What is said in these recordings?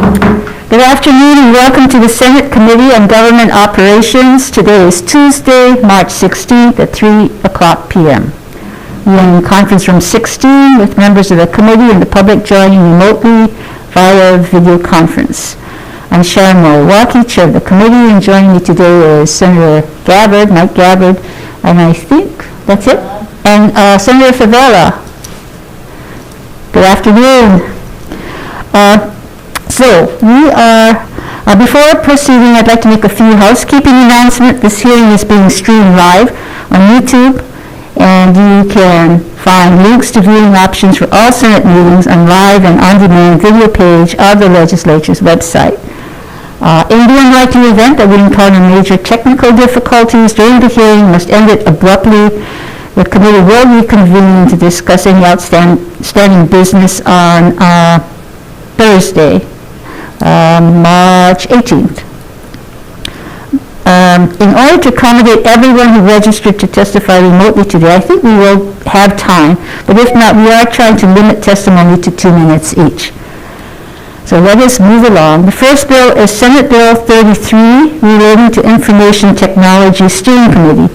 Good afternoon and welcome to the Senate Committee on Government Operations. Today is Tuesday, March 16th at 3 o'clock p.m. We are in conference room 16 with members of the committee and the public joining remotely via video conference. I'm Sharon Milwaukee, chair of the committee, and joining me today is Senator Gabbard, Mike Gabbard, and I think that's it, and Senator Favela. Good afternoon. So we are, before proceeding, I'd like to make a few housekeeping announcements. This hearing is being streamed live on YouTube, and you can find links to viewing options for all Senate meetings on live and on-demand video page of the legislature's website. In the unlikely event that we encounter major technical difficulties during the hearing, must end it abruptly. The committee will reconvene to discuss any outstanding business on Thursday, March 18th. In order to accommodate everyone who registered to testify remotely today, I think we will have time, but if not, we are trying to limit testimony to 2 minutes each. So let us move along. The first bill is Senate Bill 33, relating to Information Technology Steering Committee.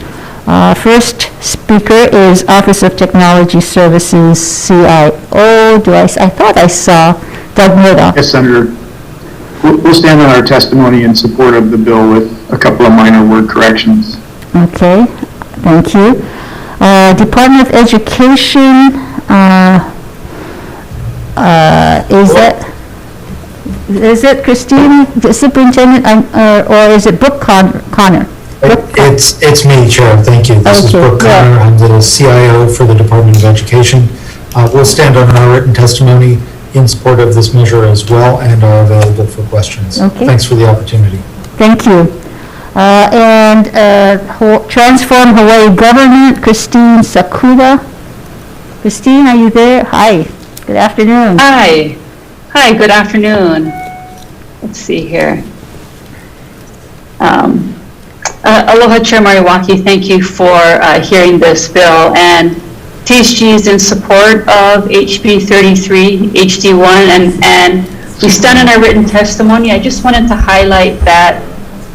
First speaker is Office of Technology Services, CIO. I thought I saw Doug Murdoch. Yes, Senator. We'll stand on our testimony in support of the bill with a couple of minor word corrections. Okay, thank you. Department of Education, is it Christine, the superintendent, or is it Brooke Connor? It's me, Chair. Thank you. This is Brooke Connor. I'm the CIO for the Department of Education. We'll stand on our written testimony in support of this measure as well and are available for questions. Okay. Thanks for the opportunity. Thank you. Transform Hawaii Government, Christine Sakuda. Christine, are you there? Hi. Good afternoon. Hi. Hi, good afternoon. Let's see here. Aloha, Chair Mariwaki. Thank you for hearing this bill. And THG is in support of HB 33, HD1, and we stand in our written testimony. I just wanted to highlight that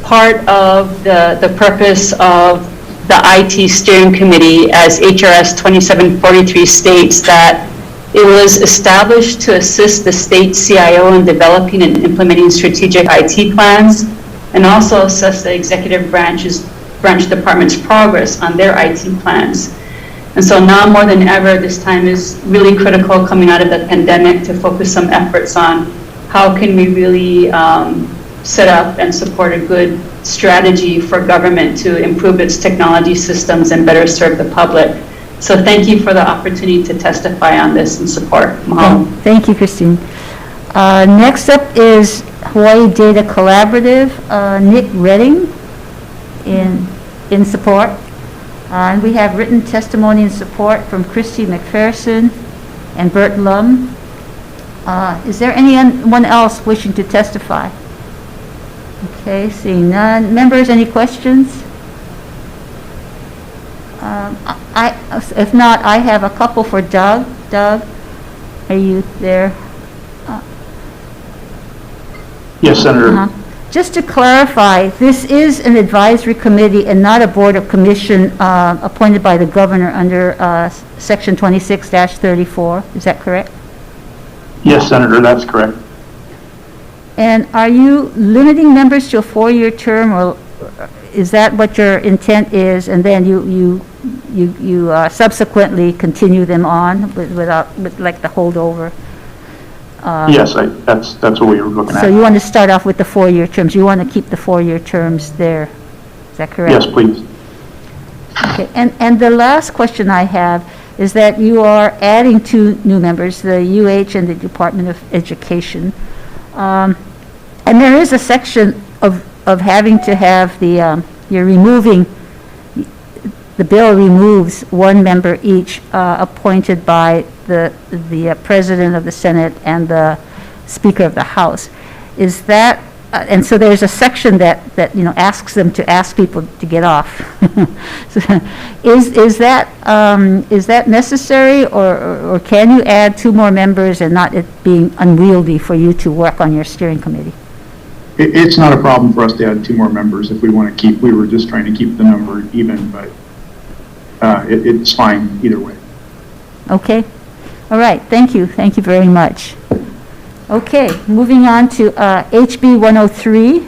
part of the purpose of the IT Steering Committee, as HRS 2743 states, that it was established to assist the state CIO in developing and implementing strategic IT plans, and also assess the executive branch department's progress on their IT plans. And so now more than ever, this time is really critical coming out of the pandemic to focus some efforts on how can we really set up and support a good strategy for government to improve its technology systems and better serve the public. So thank you for the opportunity to testify on this and support. Mahalo. Thank you, Christine. Next up is Hawaii Data Collaborative, Nick Redding in support. And we have written testimony in support from Christy McPherson and Bert Lum. Is there anyone else wishing to testify? Okay, seeing none. Members, any questions? If not, I have a couple for Doug. Doug, are you there? Yes, Senator. Just to clarify, this is an advisory committee and not a board of commission appointed by the governor under section 26-34. Is that correct? Yes, Senator, that's correct. And are you limiting members to a 4-year term, or is that what your intent is, and then you subsequently continue them on with like the holdover? Yes, that's what we were looking at. So you want to start off with the 4-year terms. You want to keep the 4-year terms there. Is that correct? Yes, please. Okay. And the last question I have is that you are adding 2 new members, the UH and the Department of Education. And there is a section of having to have the, you're removing, the bill removes 1 member each appointed by the President of the Senate and the Speaker of the House. Is that and so there's a section that, you know, asks them to ask people to get off. So, is that necessary, or can you add 2 more members and not it being unwieldy for you to work on your steering committee? It's not a problem for us to add 2 more members if we want to keep, we were just trying to keep the number even, but it's fine either way. Okay. All right. Thank you. Thank you very much. Okay. Moving on to HB 103,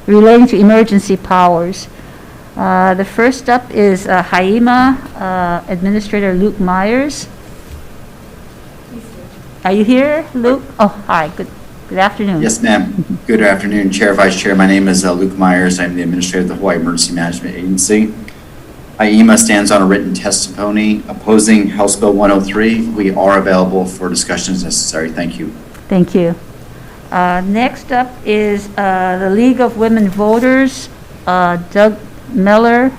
relating to emergency powers. The first up is Hawai'i Administrator Luke Myers. Are you here, Luke? Oh, hi. Good afternoon. Yes, ma'am. Good afternoon, Chair, Vice Chair. My name is Luke Myers. I'm the Administrator of the Hawaii Emergency Management Agency. IEMA stands on a written testimony opposing House Bill 103. We are available for discussion as necessary. Thank you. Thank you. Next up is the League of Women Voters, Doug Miller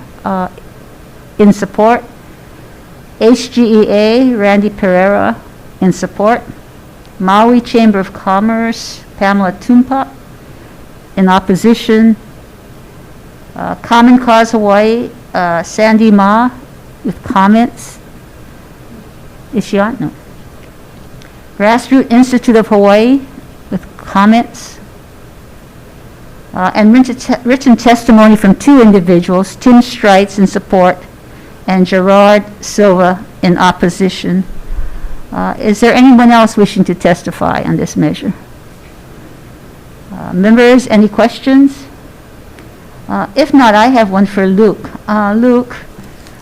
in support. HGEA, Randy Pereira in support. Maui Chamber of Commerce, Pamela Tumpa in opposition. Common Cause Hawaii, Sandy Ma with comments. Is she on? No. Grassroots Institute of Hawaii with comments. And written testimony from 2 individuals, Tim Streitz in support and Gerard Silva in opposition. Is there anyone else wishing to testify on this measure? Members, any questions? If not, I have one for Luke. Luke,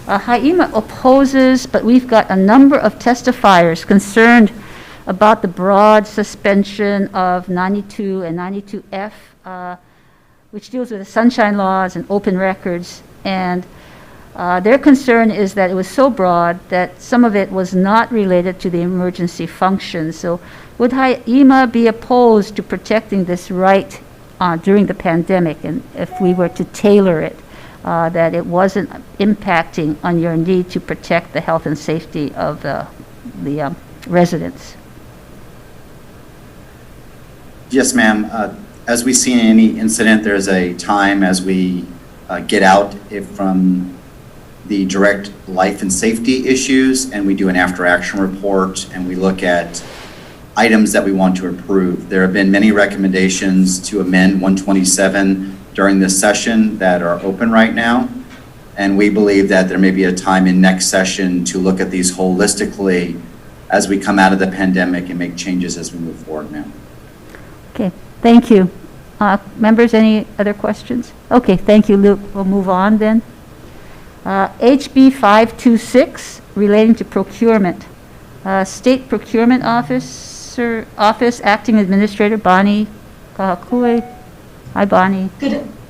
Hawai'i opposes, but we've got a number of testifiers concerned about the broad suspension of 92 and 92F, which deals with the sunshine laws and open records. And their concern is that it was so broad that some of it was not related to the emergency function. So would Hawai'i be opposed to protecting this right during the pandemic, and if we were to tailor it, that it wasn't impacting on your need to protect the health and safety of the residents? Yes, ma'am. As we see in any incident, there's a time as we get out from the direct life and safety issues, and we do an after-action report, and we look at items that we want to improve. There have been many recommendations to amend 127 during this session that are open right now, and we believe that there may be a time in next session to look at these holistically as we come out of the pandemic and make changes as we move forward, ma'am. Okay, thank you. Members, any other questions? Okay, thank you, Luke. We'll move on then. HB 526, relating to procurement. State Procurement Office, Acting Administrator Bonnie Kahakue. Hi, Bonnie.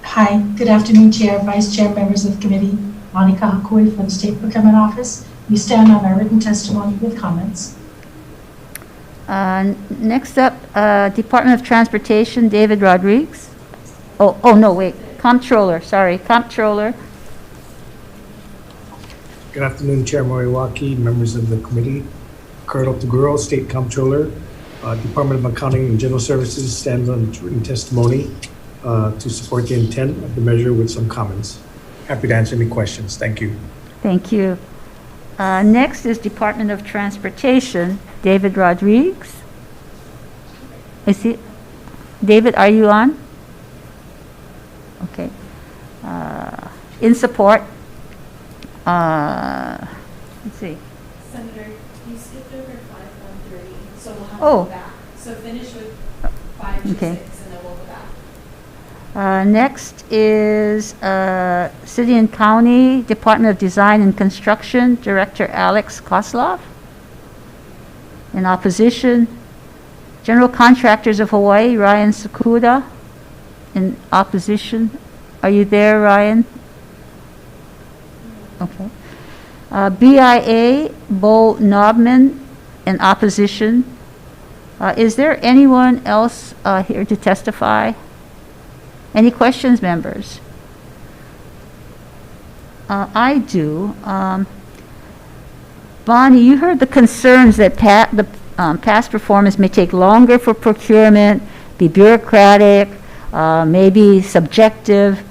Hi, good afternoon, Chair, Vice Chair, members of the committee. Bonnie Kahakue from the State Procurement Office. We stand on our written testimony with comments. Next up, Department of Transportation, David Rodriguez. Oh no, wait, Comptroller, sorry, Comptroller. Good afternoon, Chair Moriwaki, members of the committee. Colonel Taguro, State Comptroller, Department of Accounting and General Services, stands on written testimony to support the intent of the measure with some comments. Happy to answer any questions. Thank you. Thank you. Next is Department of Transportation, David Rodriguez. Is he? David, are you on? Okay. In support. Let's see. Senator, you skipped over 513, so we'll have to Oh. go back. So finish with 526, Okay. and then we'll go back. Next is City and County Department of Design and Construction, Director Alex Koslov. In opposition, General Contractors of Hawaii, Ryan Sakuda. In opposition. Are you there, Ryan? Okay. BIA, Bo Knobman, in opposition. Is there anyone else here to testify? Any questions, members? I do. Bonnie, you heard the concerns that past performance may take longer for procurement, be bureaucratic, maybe subjective.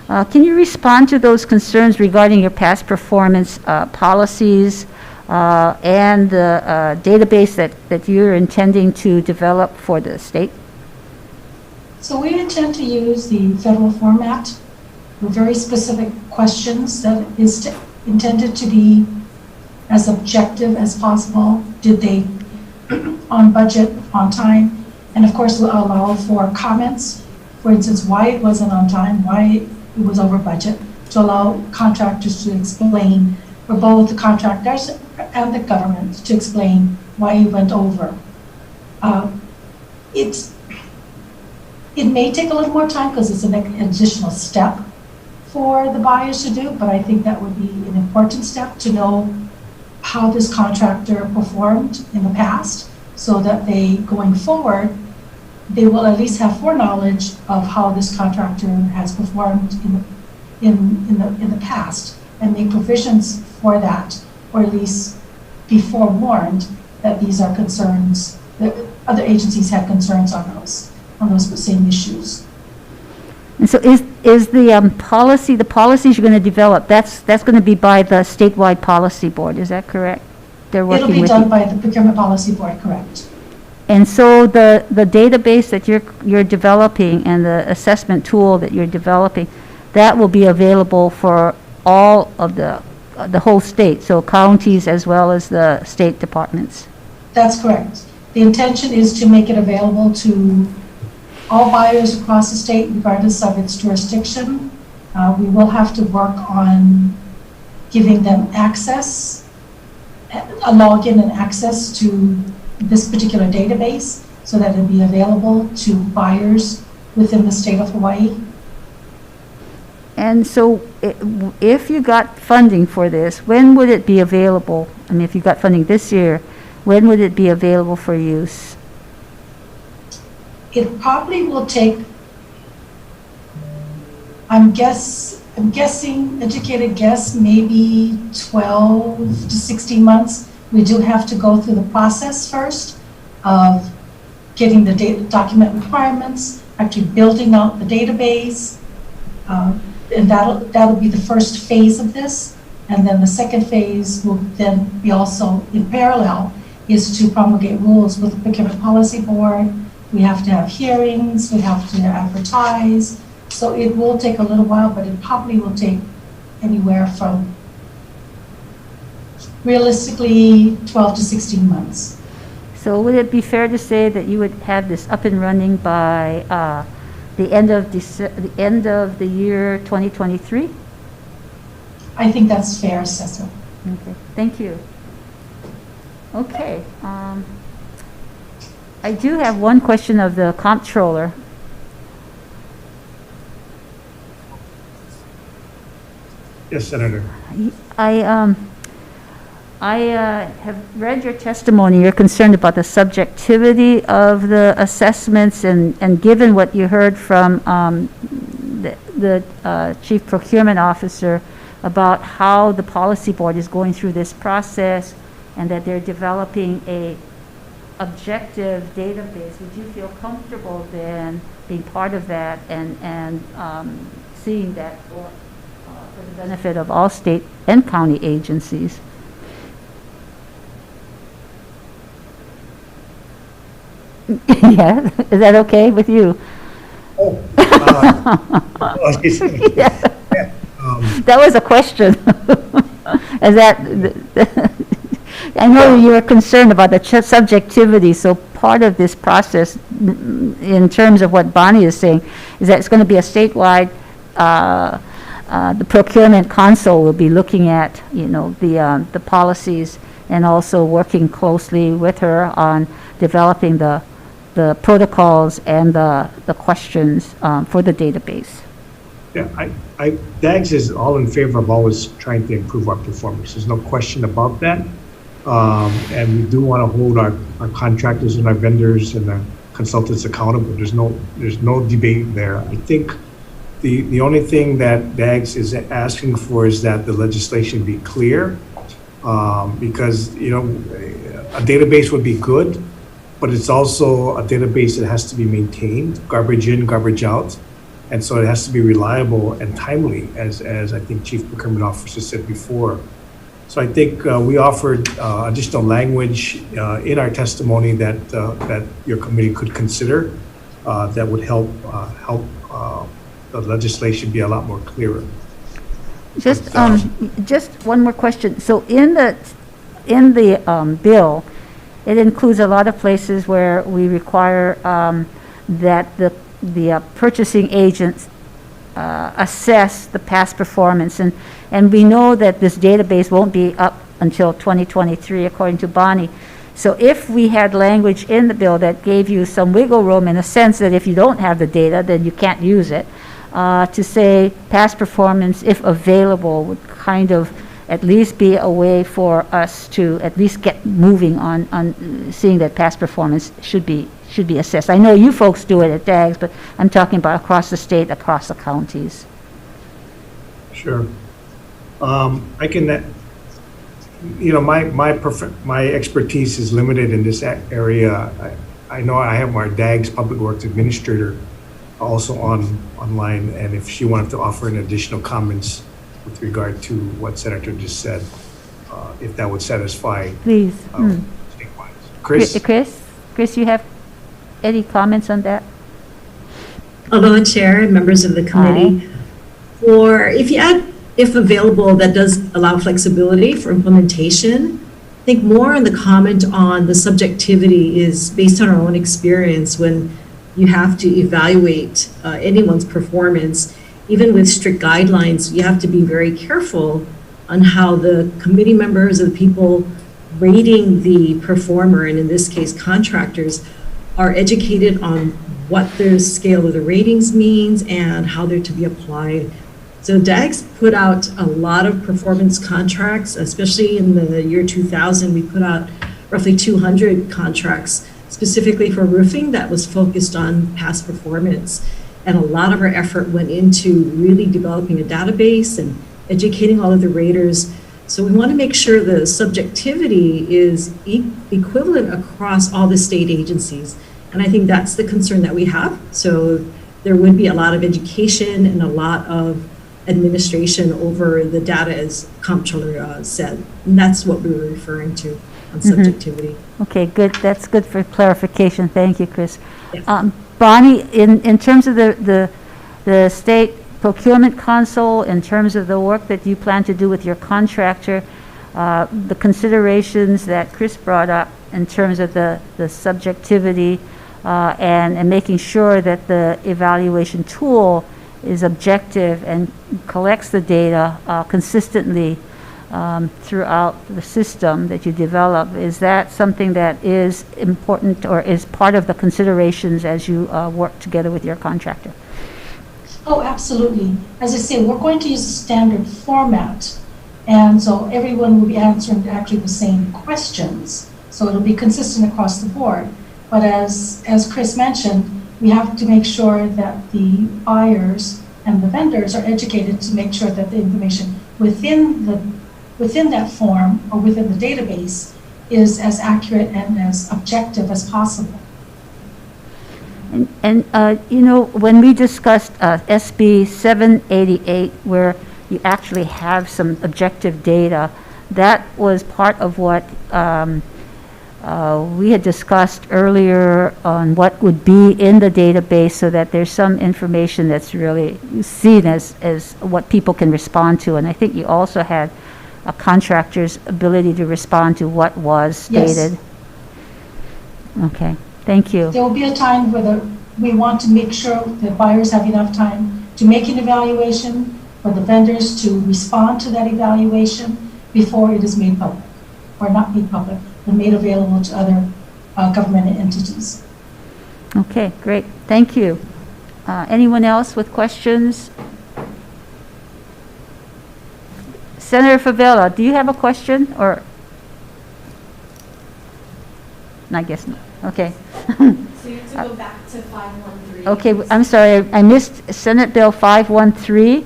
Can you respond to those concerns regarding your past performance policies and the database that you're intending to develop for the state? So we intend to use the federal format with very specific questions that is intended to be as objective as possible. Did they on budget, on time? And of course, we'll allow for comments. For instance, why it wasn't on time, why it was over budget, to allow contractors to explain, for both the contractors and the government to explain why it went over. It may take a little more time because it's an additional step for the buyers to do, but I think that would be an important step to know how this contractor performed in the past, so that they, going forward, they will at least have foreknowledge of how this contractor has performed in the past, and make provisions for that, or at least be forewarned that these are concerns, that other agencies have concerns on those same issues. And so is the policies you're going to develop, that's going to be by the statewide policy board, is that correct? They're working It'll be with done you. by the procurement policy board, correct? And so the database that you're developing and the assessment tool that you're developing, that will be available for all of the whole state, so counties as well as the state departments? That's correct. The intention is to make it available to all buyers across the state, regardless of its jurisdiction. We will have to work on giving them access, a login and access to this particular database, so that it'll be available to buyers within the state of Hawaii. And so if you got funding for this, when would it be available? I mean, if you got funding this year, when would it be available for use? It probably will take, I'm guessing, educated guess, maybe 12 to 16 months. We do have to go through the process first of getting the document requirements, actually building out the database, and that'll be the first phase of this. And then the second phase will then be also in parallel, is to promulgate rules with the procurement policy board. We have to have hearings, we have to advertise. So it will take a little while, but it probably will take anywhere from realistically 12 to 16 months. So would it be fair to say that you would have this up and running by the end of the year 2023? I think that's fair, Cecil. Okay, thank you. Okay, I do have one question of the comptroller. Yes, Senator. I have read your testimony. You're concerned about the subjectivity of the assessments, and given what you heard from the Chief Procurement Officer about how the policy board is going through this process and that they're developing a objective database, would you feel comfortable then being part of that and seeing that for the benefit of all state and county agencies? Yeah, is that okay with you? Oh. That was a question. Is that, I know you were concerned about the subjectivity, so part of this process, in terms of what Bonnie is saying, is that it's going to be a statewide, the procurement console will be looking at, the policies and also working closely with her on developing the protocols and the questions for the database. Yeah, DAGS is all in favor of always trying to improve our performance. There's no question about that. And we do want to hold our contractors and our vendors and our consultants accountable. There's no debate there. I think the only thing that DAGS is asking for is that the legislation be clear, because a database would be good, but it's also a database that has to be maintained, garbage in, garbage out. And so it has to be reliable and timely, as I think Chief Procurement Officer said before. So I think we offered additional language in our testimony that your committee could consider that would help the legislation be a lot more clearer. Just one more question. So in the bill, it includes a lot of places where we require that the purchasing agents assess the past performance, and we know that this database won't be up until 2023, according to Bonnie. So if we had language in the bill that gave you some wiggle room in a sense that if you don't have the data, then you can't use it, to say past performance, if available, would kind of at least be a way for us to at least get moving on seeing that past performance should be assessed. I know you folks do it at DAGS, but I'm talking about across the state, across the counties. Sure. I can, my expertise is limited in this area. I know I have my DAGS Public Works Administrator also online, and if she wanted to offer an additional comments with regard to what Senator just said, if that would satisfy. Please. Chris? Chris, you have any comments on that? Aloha Chair and members of the committee. If available, that does allow flexibility for implementation. I think more on the comment on the subjectivity is based on our own experience when you have to evaluate anyone's performance. Even with strict guidelines, you have to be very careful on how the committee members or the people rating the performer, and in this case contractors, are educated on what the scale of the ratings means and how they're to be applied. So DAGS put out a lot of performance contracts, especially in the year 2000. We put out roughly 200 contracts specifically for roofing that was focused on past performance. And a lot of our effort went into really developing a database and educating all of the raters. So we want to make sure the subjectivity is equivalent across all the state agencies. And I think that's the concern that we have. So there would be a lot of education and a lot of administration over the data, as Comptroller said. And that's what we were referring to on subjectivity. Okay, good. That's good for clarification. Thank you, Chris. Yes. Bonnie, in terms of the state procurement console, in terms of the work that you plan to do with your contractor, the considerations that Chris brought up in terms of the subjectivity and making sure that the evaluation tool is objective and collects the data consistently throughout the system that you develop. Is that something that is important or is part of the considerations as you work together with your contractor? Oh, absolutely. As I say, we're going to use a standard format. And so everyone will be answering actually the same questions. So it'll be consistent across the board. But as Chris mentioned, we have to make sure that the buyers and the vendors are educated to make sure that the information within that form or within the database is as accurate and as objective as possible. And when we discussed SB 788, where you actually have some objective data, that was part of what we had discussed earlier on what would be in the database so that there's some information that's really seen as what people can respond to. And I think you also had a contractor's ability to respond to what was stated. Yes. Okay, thank you. There will be a time where we want to make sure that buyers have enough time to make an evaluation, for the vendors to respond to that evaluation before it is made public, or not made public, but made available to other government entities. Okay, great. Thank you. Anyone else with questions? Senator Favela, do you have a question or? I guess not. Okay. So you have to go back to 513. Okay, I'm sorry. I missed Senate Bill 513,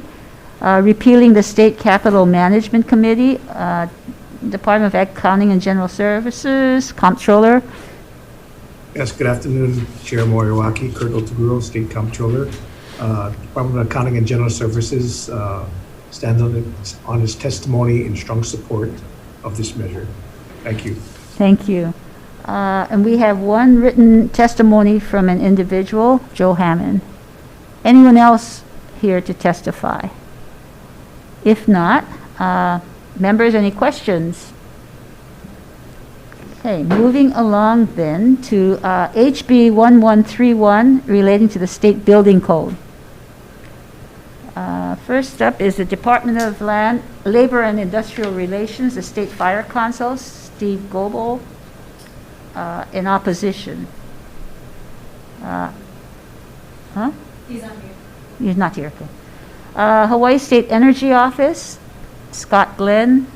repealing the State Capital Management Committee, Department of Accounting and General Services, Comptroller. Yes, good afternoon, Chair Moriwaki, Colonel Taguro, State Comptroller. Department of Accounting and General Services stands on its testimony in strong support of this measure. Thank you. Thank you. And we have one written testimony from an individual, Joe Hammond. Anyone else here to testify? If not, members, any questions? Okay, moving along then to HB 1131 relating to the State Building Code. First up is the Department of Land, Labor and Industrial Relations, the State Fire Council, Steve Goebel, in opposition. He's on mute. He's not here, okay. Hawaii State Energy Office, Scott Glenn.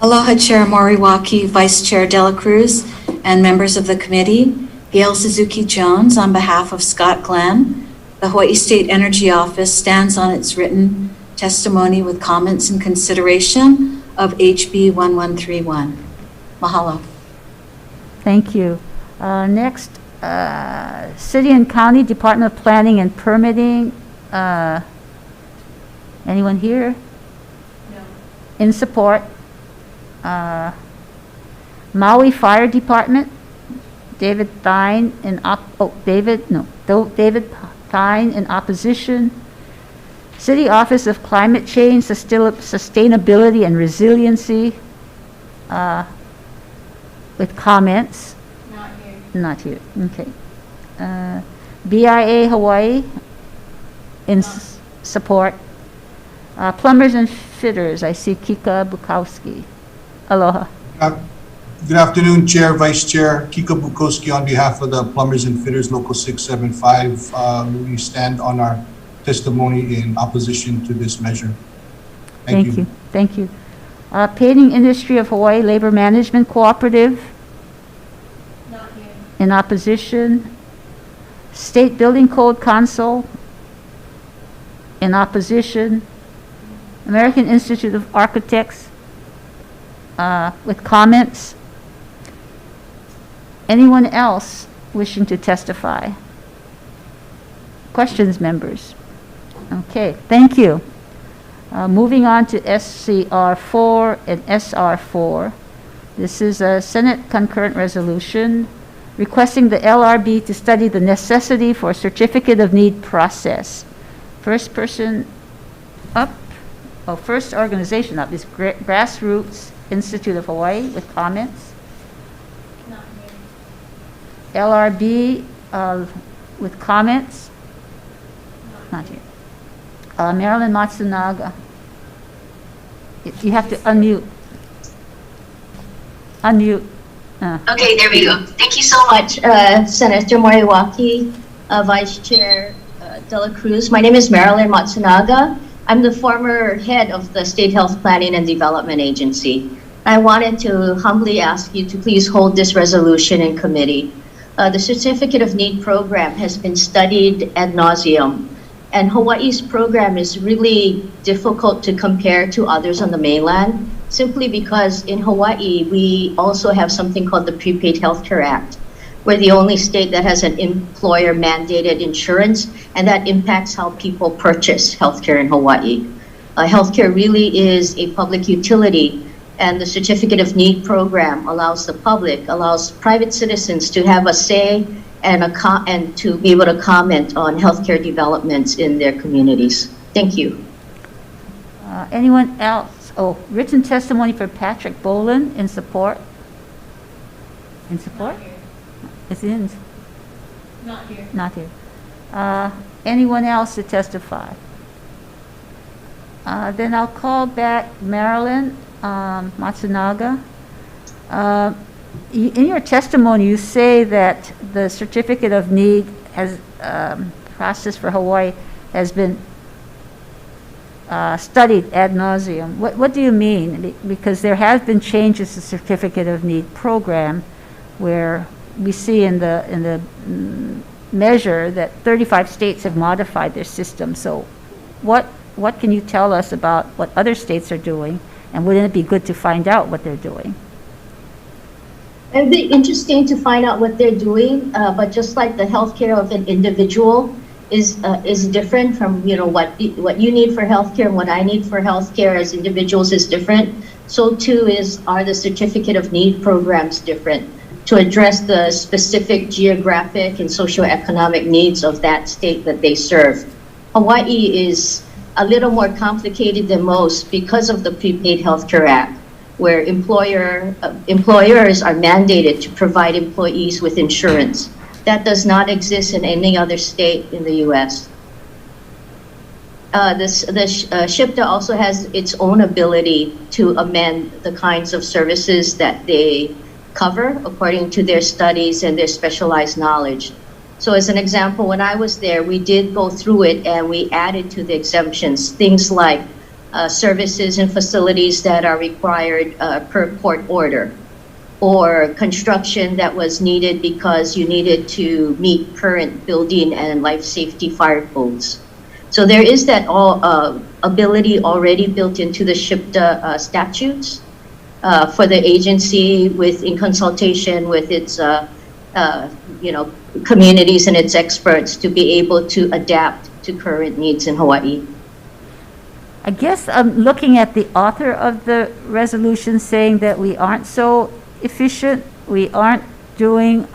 Aloha Chair Moriwaki, Vice Chair Dela Cruz, and members of the committee. Gail Suzuki Jones on behalf of Scott Glenn. The Hawaii State Energy Office stands on its written testimony with comments and consideration of HB 1131. Mahalo. Thank you. Next, City and County Department of Planning and Permitting. Anyone here? No. In support. Maui Fire Department, David Thine in David Thine in opposition. City Office of Climate Change, Sustainability and Resiliency, with comments. Not here. Not here, okay. BIA Hawaii in support. Plumbers and Fitters, I see Kika Bukowski. Aloha. Good afternoon, Chair, Vice Chair. Kika Bukowski on behalf of the Plumbers and Fitters Local 675. We stand on our testimony in opposition to this measure. Thank you. Thank you. Painting Industry of Hawaii Labor Management Cooperative Not here. in opposition. State Building Code Council in opposition. American Institute of Architects with comments. Anyone else wishing to testify? Questions, members? Okay, thank you. Moving on to SCR 4 and SR 4. This is a Senate concurrent resolution requesting the LRB to study the necessity for a certificate of need process. First person up, first organization up is Grassroots Institute of Hawaii with comments. Not here. LRB with comments. Not here. Marilyn Matsunaga. You have to unmute. Unmute. Okay, there we go. Thank you so much, Senator Moriwaki, Vice Chair Dela Cruz. My name is Marilyn Matsunaga. I'm the former head of the State Health Planning and Development Agency. I wanted to humbly ask you to please hold this resolution in committee. The Certificate of Need program has been studied ad nauseum, and Hawaii's program is really difficult to compare to others on the mainland, simply because in Hawaii, we also have something called the Prepaid Healthcare Act. We're the only state that has an employer-mandated insurance, and that impacts how people purchase healthcare in Hawaii. Healthcare really is a public utility, and the Certificate of Need program allows the public, allows private citizens to have a say and to be able to comment on healthcare developments in their communities. Thank you. Anyone else? Written testimony for Patrick Boland in support. In support? Not here. It's in. Not here. Not here. Anyone else to testify? Then I'll call back Marilyn Matsunaga. In your testimony, you say that the Certificate of Need has process for Hawaii has been studied ad nauseum. What do you mean? Because there have been changes to the Certificate of Need program, where we see in the measure that 35 states have modified their system. So what can you tell us about what other states are doing, and wouldn't it be good to find out what they're doing? It'd be interesting to find out what they're doing, but just like the healthcare of an individual is different from, you know, what you need for healthcare and what I need for healthcare as individuals is different. So too are the certificate of need programs different to address the specific geographic and socioeconomic needs of that state that they serve. Hawaii is a little more complicated than most because of the Prepaid Healthcare Act, where employers are mandated to provide employees with insurance. That does not exist in any other state in the U.S. SHPTA also has its own ability to amend the kinds of services that they cover according to their studies and their specialized knowledge. So as an example, when I was there, we did go through it and we added to the exemptions things like services and facilities that are required per court order, or construction that was needed because you needed to meet current building and life safety fire codes. So there is that ability already built into the SHPTA statutes for the agency in consultation with its communities and its experts to be able to adapt to current needs in Hawaii. I guess I'm looking at the author of the resolution saying that we aren't so efficient, we aren't doing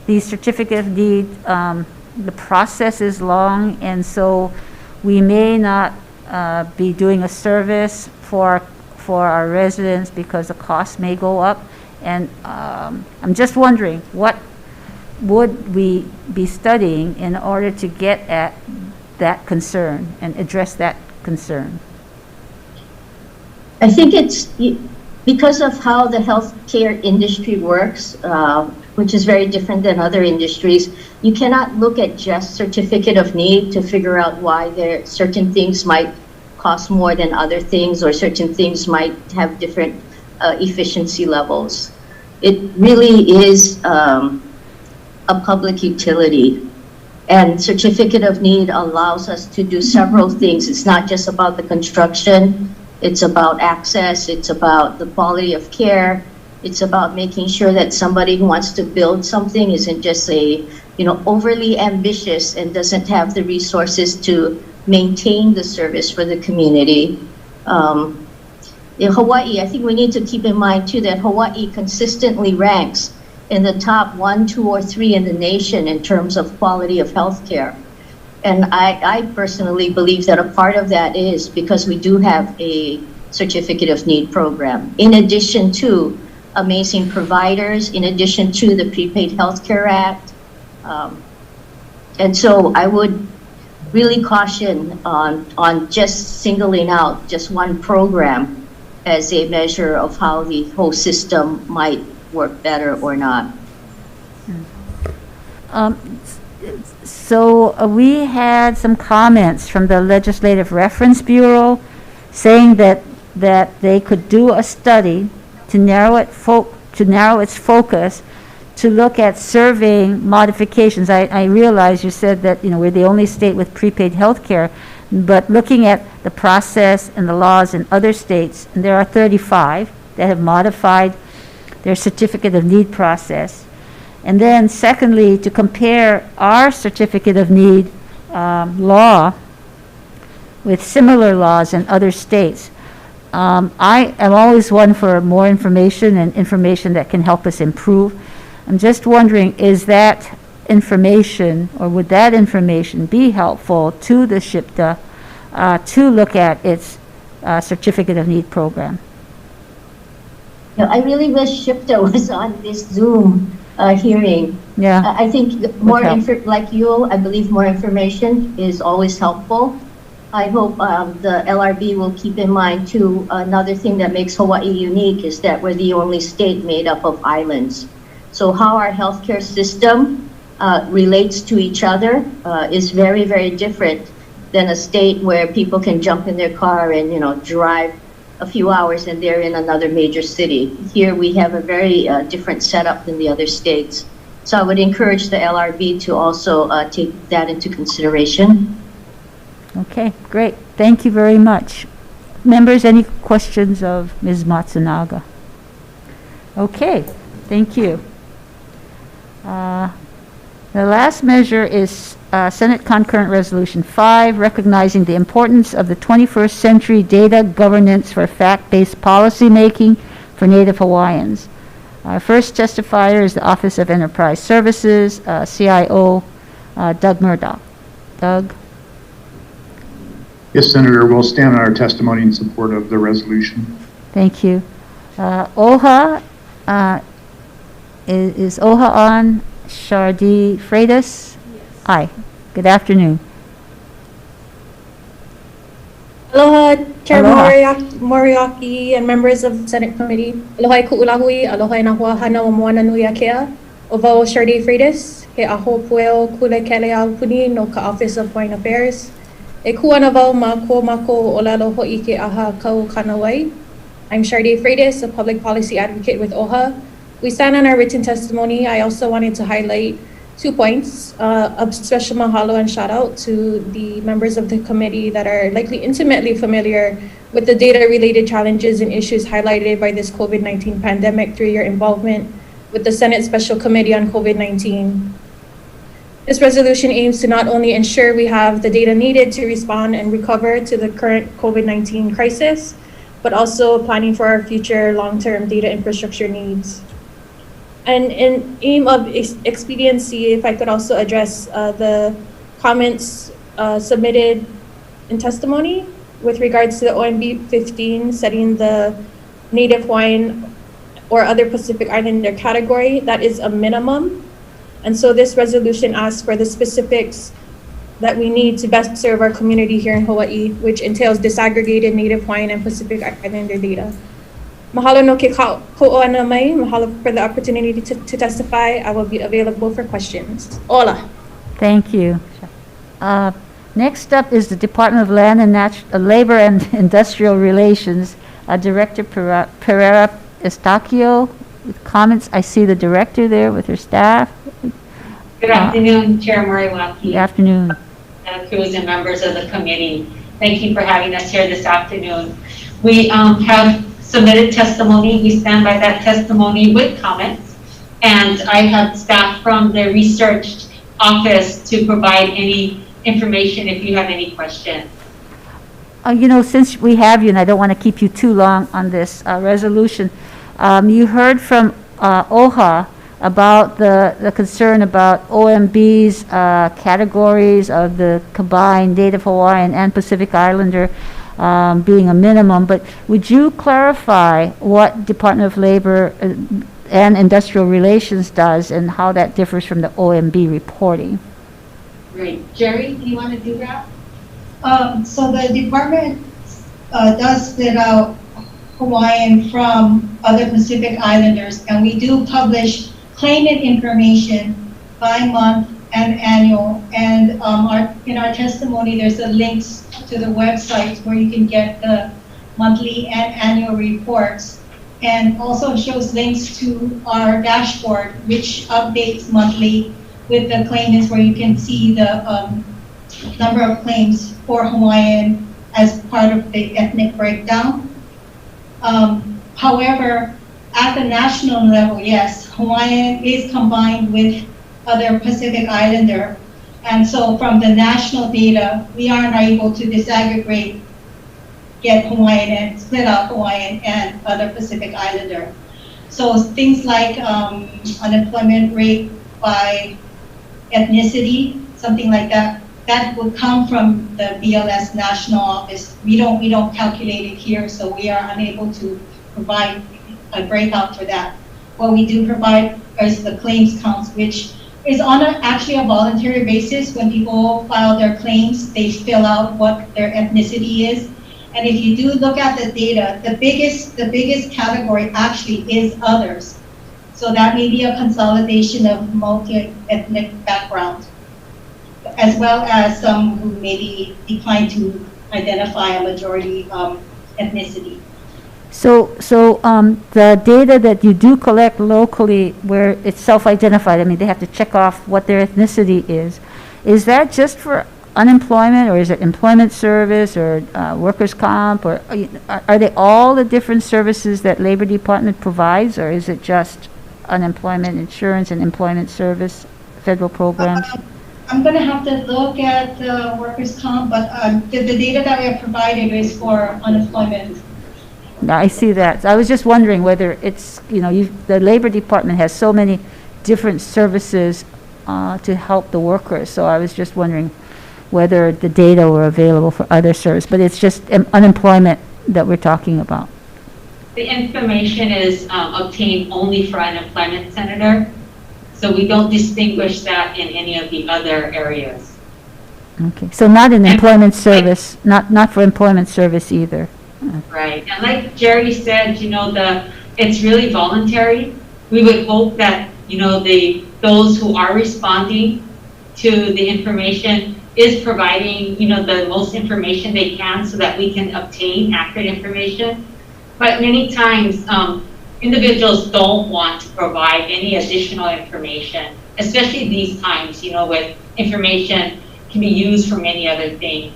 the certificate of need, the process is long, and so we may not be doing a service for our residents because the cost may go up. And I'm just wondering, what would we be studying in order to get at that concern and address that concern? I think it's because of how the healthcare industry works, which is very different than other industries. You cannot look at just certificate of need to figure out why certain things might cost more than other things, or certain things might have different efficiency levels. It really is a public utility. And certificate of need allows us to do several things. It's not just about the construction, it's about access, it's about the quality of care, it's about making sure that somebody who wants to build something isn't just overly ambitious and doesn't have the resources to maintain the service for the community. In Hawaii, I think we need to keep in mind too that Hawaii consistently ranks in the top 1, 2, or 3 in the nation in terms of quality of healthcare. And I personally believe that a part of that is because we do have a certificate of need program, in addition to amazing providers, in addition to the Prepaid Healthcare Act. And so I would really caution on just singling out just one program as a measure of how the whole system might work better or not. So we had some comments from the Legislative Reference Bureau saying that they could do a study to narrow its focus to look at surveying modifications. I realize you said that we're the only state with prepaid health care, but looking at the process and the laws in other states, and there are 35 that have modified their certificate of need process. And then secondly, to compare our certificate of need law with similar laws in other states. I am always one for more information and information that can help us improve. I'm just wondering, is that information, or would that information be helpful to the SHPTA to look at its certificate of need program? I really wish SHPTA was on this Zoom hearing. Yeah. I think like you, I believe more information is always helpful. I hope the LRB will keep in mind too, another thing that makes Hawaii unique is that we're the only state made up of islands. So how our healthcare system relates to each other is very, very different than a state where people can jump in their car and drive a few hours and they're in another major city. Here we have a very different setup than the other states. So I would encourage the LRB to also take that into consideration. Okay, great. Thank you very much. Members, any questions of Ms. Matsunaga? Okay, Thank you. The last measure is Senate Concurrent Resolution 5, recognizing the importance of the 21st century data governance for fact-based policymaking for Native Hawaiians. Our first testifier is the Office of Enterprise Services, CIO Doug Murdoch. Doug? Yes, Senator, we'll stand on our testimony in support of the resolution. Thank you. OHA, is OHA on? Shardi Freitas? Hi, good afternoon. Aloha, Chair Aloha. Moriaki and members of the Senate Committee. Aloha ku'ulahui, aloha na hua hana o moana nui a kea. O vau Shardi Freitas, he aho pueo kule kele au puni no ka Office of Foreign Affairs. E kuana vau mako o lalo ho'i ke aha kau kanawai. I'm Shardi Freitas, a public policy advocate with OHA. We stand on our written testimony. I also wanted to highlight 2 points. A special mahalo and shout out to the members of the committee that are likely intimately familiar with the data-related challenges and issues highlighted by this COVID-19 pandemic through your involvement with the Senate Special Committee on COVID-19. This resolution aims to not only ensure we have the data needed to respond and recover to the current COVID-19 crisis, but also planning for our future long-term data infrastructure needs. And in aim of expediency, if I could also address the comments submitted in testimony with regards to the OMB 15 setting the Native Hawaiian or other Pacific Islander category, that is a minimum. And so this resolution asks for the specifics that we need to best serve our community here in Hawaii, which entails disaggregated Native Hawaiian and Pacific Islander data. Mahalo no ke ko'oana mai, mahalo for the opportunity to testify. I will be available for questions. Ola. Thank you. Next up is the Department of Land and Labor and Industrial Relations, Director Pereira Estacio with comments. I see the director there with her staff. Good afternoon, Chair Moriwaki. Good afternoon. Crews and members of the committee. Thank you for having us here this afternoon. We have submitted testimony. We stand by that testimony with comments. And I have staff from the research office to provide any information if you have any questions. You know, since we have you, and I don't want to keep you too long on this resolution, you heard from OHA about the concern about OMB's categories of the combined Native Hawaiian and Pacific Islander being a minimum, but would you clarify what Department of Labor and Industrial Relations does and how that differs from the OMB reporting? Great. Jerry, do you want to do that? So the department does split out Hawaiian from other Pacific Islanders, and we do publish claimant information by month and annual. And in our testimony, there's a links to the website where you can get the monthly and annual reports, and also shows links to our dashboard, which updates monthly with the claimants, where you can see the number of claims for Hawaiian as part of the ethnic breakdown. However, at the national level, yes, Hawaiian is combined with other Pacific Islander. And so from the national data, we aren't able to disaggregate, get Hawaiian and split out Hawaiian and other Pacific Islander. So things like unemployment rate by ethnicity, something like that, that would come from the BLS national office. We don't calculate it here, so we are unable to provide a breakout for that. What we do provide is the claims counts, which is on actually a voluntary basis. When people file their claims, they fill out what their ethnicity is. And if you do look at the data, the biggest category actually is others. So that may be a consolidation of multi-ethnic backgrounds, as well as some who maybe decline to identify a majority ethnicity. So the data that you do collect locally, where it's self-identified, I mean, they have to check off what their ethnicity is that just for unemployment, or is it employment service, or workers' comp, or are they all the different services that Labor Department provides, or is it just unemployment insurance and employment service, federal programs? I'm going to have to look at the workers' comp, but the data that we have provided is for unemployment. Now, I see that. I was just wondering whether it's, the Labor Department has so many different services to help the workers, so I was just wondering whether the data were available for other services, but it's just unemployment that we're talking about. The information is obtained only for unemployment, Senator, so we don't distinguish that in any of the other areas. Okay, so not in employment service, not for employment service either. Right, and like Jerry said, it's really voluntary. We would hope that, those who are responding to the information is providing, the most information they can so that we can obtain accurate information. But many times, individuals don't want to provide any additional information, especially these times, with information can be used for many other things.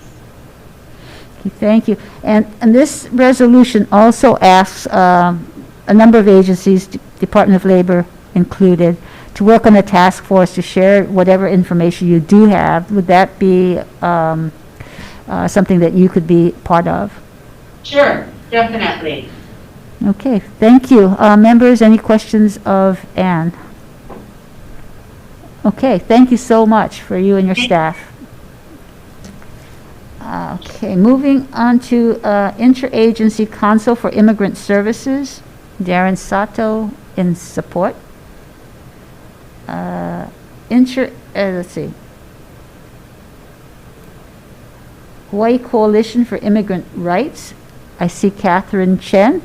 Okay, thank you. And this resolution also asks a number of agencies, Department of Labor included, to work on a task force to share whatever information you do have. Would that be something that you could be part of? Sure, definitely. Okay, thank you. Members, any questions of Ann? Okay, thank you so much for you and your staff. Okay, moving on to Interagency Council for Immigrant Services, Darren Sato in support. Let's see. Hawaii Coalition for Immigrant Rights. I see Catherine Chen.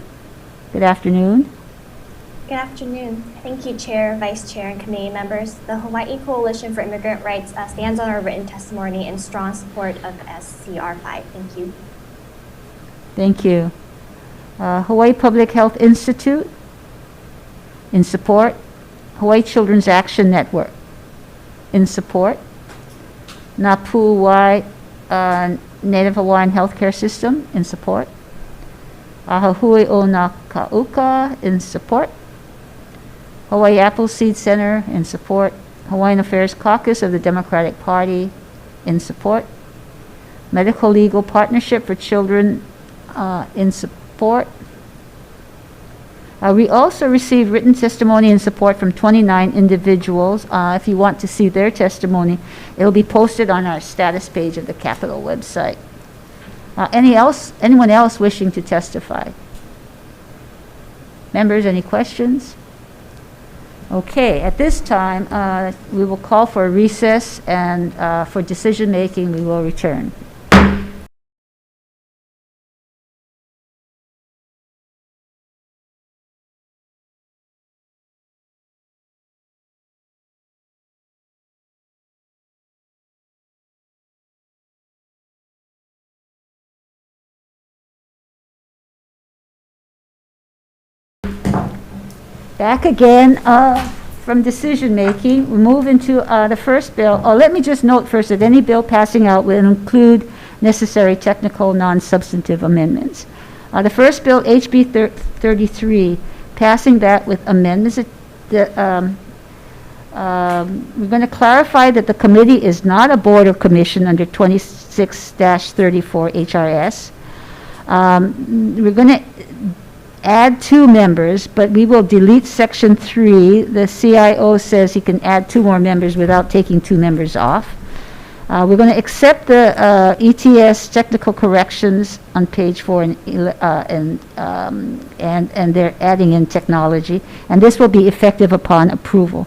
Good afternoon. Good afternoon. Thank you, Chair, Vice Chair, and committee members. The Hawaii Coalition for Immigrant Rights stands on our written testimony in strong support of SCR 5. Thank you. Thank you. Hawaii Public Health Institute, in support. Hawaii Children's Action Network, in support. Napu'uwai Native Hawaiian Healthcare System, in support. Ahahui o Nakauka, in support. Hawaii Appleseed Center, in support. Hawaiian Affairs Caucus of the Democratic Party, in support. Medical Legal Partnership for Children, in support. We also received written testimony and support from 29 individuals. If you want to see their testimony, it'll be posted on our status page of the Capitol website. Anyone else wishing to testify? Members, any questions? Okay, at this time, we will call for a recess, and for decision-making, we will return. Back again from decision-making. We move into the first bill. Let me just note first that any bill passing out will include necessary technical, non-substantive amendments. The first bill, HB 33, passing that with amendments. We're going to clarify that the committee is not a board or commission under 26-34 HRS. We're going to add 2 members, but we will delete section 3. The CIO says he can add 2 more members without taking 2 members off. We're going to accept the ETS technical corrections on page 4 and they're adding in technology, and this will be effective upon approval.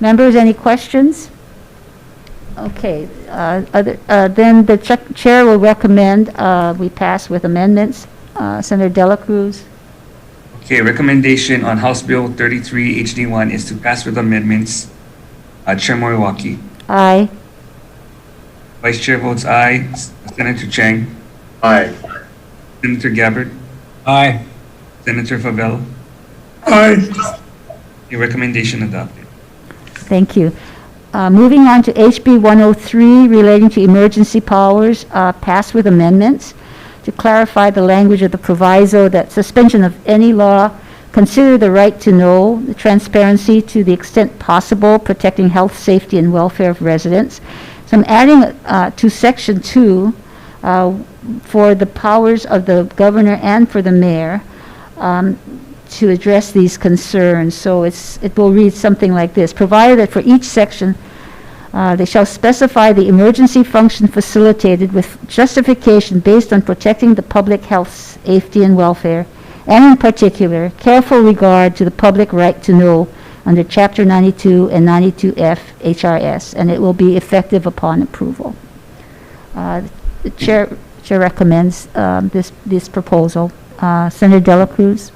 Members, any questions? Okay, then the chair will recommend we pass with amendments. Senator Dela Cruz. Okay, recommendation on House Bill 33 HD1 is to pass with amendments. Chair Moriwaki. Aye. Vice Chair votes aye. Senator Chang. Aye. Senator Gabbard. Aye. Senator Favela. Aye. Your recommendation adopted. Thank you. Moving on to HB 103 relating to emergency powers, passed with amendments to clarify the language of the proviso that suspension of any law consider the right to know, the transparency to the extent possible, protecting health, safety, and welfare of residents. So I'm adding to Section 2 for the powers of the governor and for the mayor to address these concerns. So it will read something like this. Provided that for each section, they shall specify the emergency function facilitated with justification based on protecting the public health, safety, and welfare, and in particular, careful regard to the public right to know under Chapter 92 and 92F HRS, and it will be effective upon approval. The chair recommends this proposal. Senator Dela Cruz.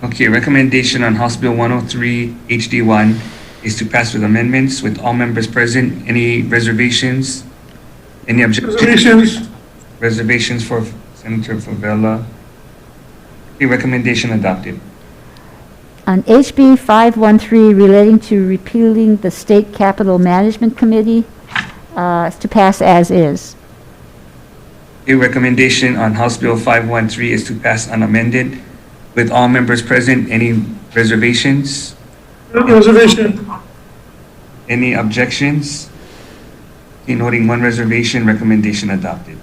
Okay, recommendation on House Bill 103 HD1 is to pass with amendments with all members present. Any reservations? Any objections? Reservations for Senator Favela. Okay, recommendation adopted. On HB 513 relating to repealing the State Capital Management Committee, is to pass as is. A recommendation on House Bill 513 is to pass unamended with all members present. Any reservations? Reservation. Any objections? Okay, noting one reservation, recommendation adopted.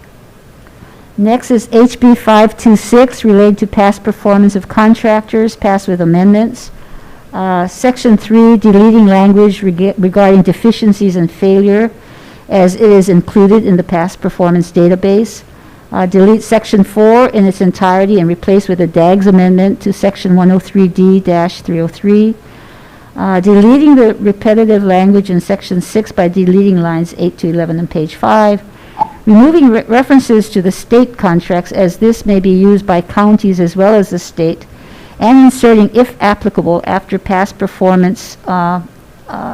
Next is HB 526 related to past performance of contractors, passed with amendments. Section 3, deleting language regarding deficiencies and failure as it is included in the past performance database. Delete Section 4 in its entirety and replace with a DAGS amendment to Section 103D-303. Deleting the repetitive language in Section 6 by deleting lines 8 to 11 on page 5. Removing references to the state contracts as this may be used by counties as well as the state, and inserting, if applicable, after past performance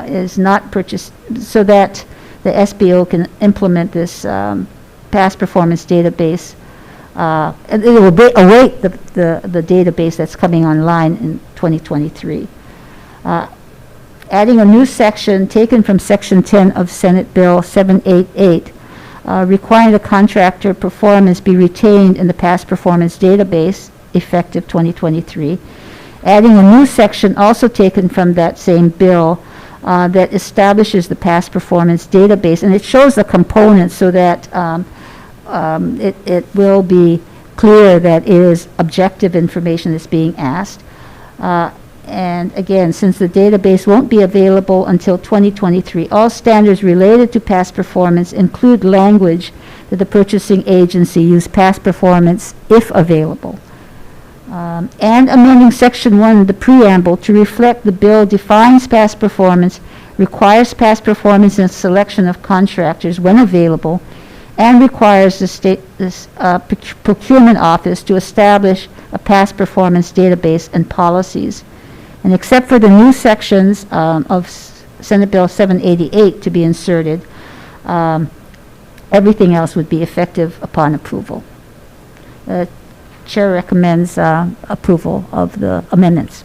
is not purchased, so that the SBO can implement this past performance database. And it will await the database that's coming online in 2023. Adding a new section taken from Section 10 of Senate Bill 788, requiring the contractor performance be retained in the past performance database, effective 2023. Adding a new section also taken from that same bill that establishes the past performance database, and it shows the components so that it will be clear that it is objective information that's being asked. And again, since the database won't be available until 2023, all standards related to past performance include language that the purchasing agency use past performance if available. And amending Section 1, the preamble, to reflect the bill defines past performance, requires past performance in selection of contractors when available, and requires the state procurement office to establish a past performance database and policies. And except for the new sections of Senate Bill 788 to be inserted, everything else would be effective upon approval. Chair recommends approval of the amendments.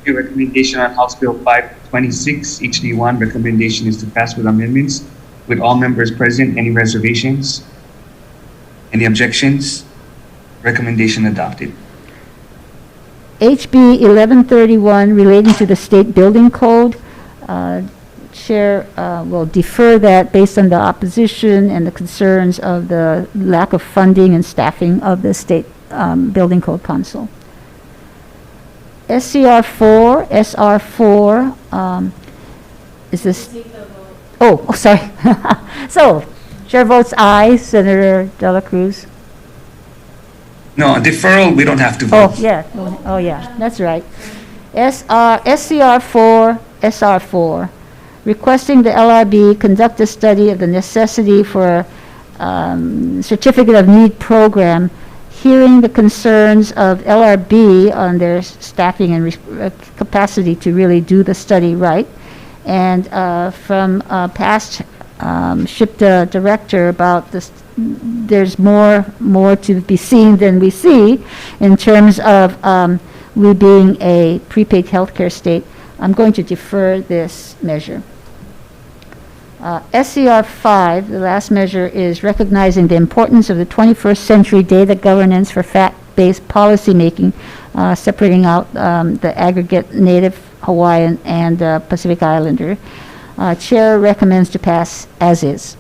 A recommendation on House Bill 526 HD1. Recommendation is to pass with amendments with all members present. Any reservations? Any objections? Recommendation adopted. HB 1131 relating to the state building code. Chair will defer that based on the opposition and the concerns of the lack of funding and staffing of the state building code council. SCR4, SR4 is this? Oh, sorry. So, Chair votes aye. Senator Dela Cruz. No, deferral, we don't have to vote. Oh, yeah. Oh, yeah. That's right. SCR4, SR4, requesting the LRB conduct a study of the necessity for Certificate of Need program, hearing the concerns of LRB on their staffing and capacity to really do the study right, and from past SHPTA director about this. There's more to be seen than we see in terms of we being a prepaid healthcare state. I'm going to defer this measure. SCR 5, the last measure, is recognizing the importance of the 21st century data governance for fact-based policymaking separating out the aggregate Native Hawaiian and Pacific Islander. Chair recommends to pass as is.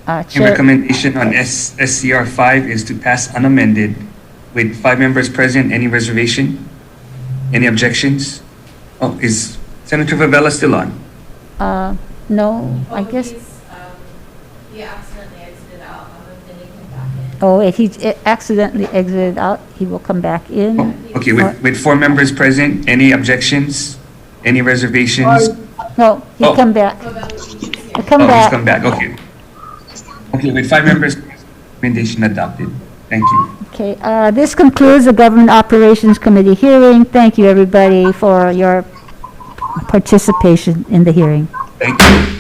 The Chair, recommendation on SCR 5 is to pass unamended with 5 members present. Any reservation? Any objections? Oh, is Senator Favela still on? no, I guess, He accidentally exited out, then he came back in. oh, if he accidentally exited out, he will come back in. Okay, with 4 members present, any objections? Any reservations? No, he Oh. come back. He'll come Oh, he's back. come back, okay. Okay, with 5 members, recommendation adopted. Thank you. Okay, this concludes the Government Operations Committee hearing. Thank you, everybody, for your participation in the hearing. Thank you.